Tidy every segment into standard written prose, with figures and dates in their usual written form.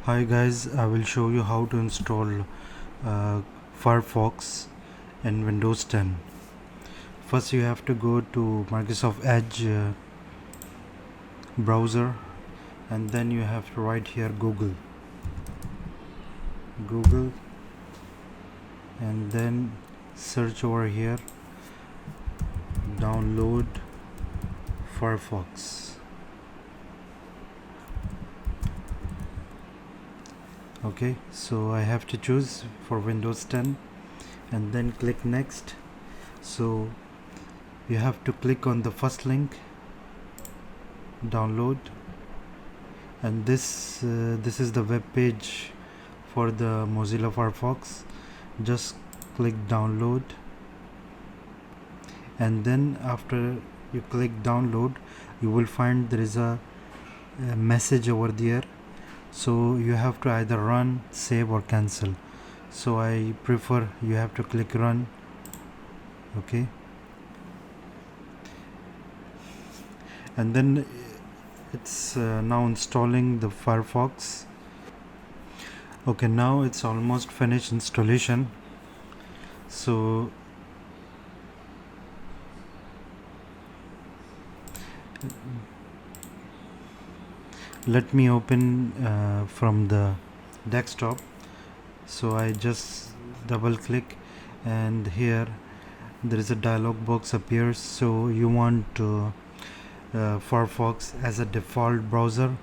Hi guys, I will show you how to install Firefox in Windows 10. First you have to go to Microsoft Edge browser, and then you have to write here Google, and then search over here download Firefox. Okay, so I have to choose for Windows 10 and then click next. So you have to click on the first link, download, and this is the web page for the Mozilla Firefox. Just click download, and then after you click download, you will find there is a message over there. So you have to either run, save, or cancel. So I prefer you have to click run. Okay, and then it's now installing the Firefox. Okay, now it's almost finished installation. So let me open from the desktop. So I just double click, and here there is a dialog box appears. So you want Firefox as a default browser.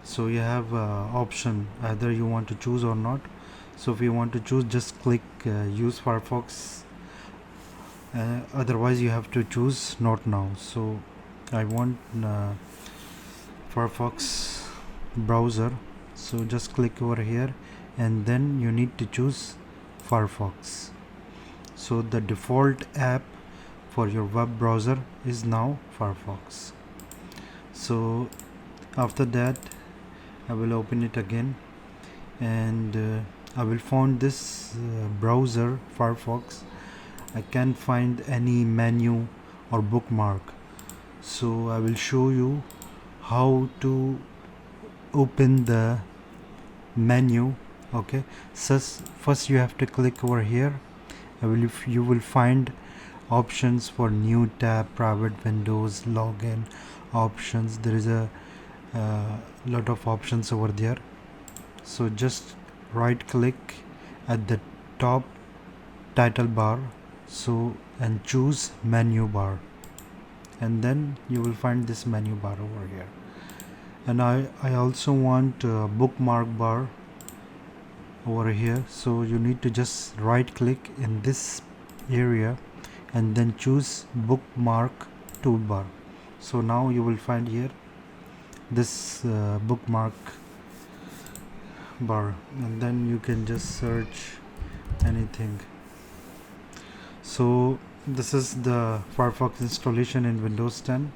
So you have option, either you want to choose or not. So if you want to choose, just click use Firefox. Otherwise you have to choose not now. So I want Firefox browser, so just click over here, and then you need to choose Firefox. So the default app for your web browser is now Firefox. So after that I will open it again, and I will find this browser Firefox. I can't find any menu or bookmark, so I will show you how to open the menu. Okay, so first you have to click over here. You will find options for new tab, private windows, login options. There is a lot of options over there. So just right click at the top title bar, so and choose menu bar, and then you will find this menu bar over here. And I also want bookmark bar over here. So you need to just right click in this area and then choose bookmark toolbar. So now you will find here this bookmark bar, and then you can just search anything. So this is the Firefox installation in Windows 10.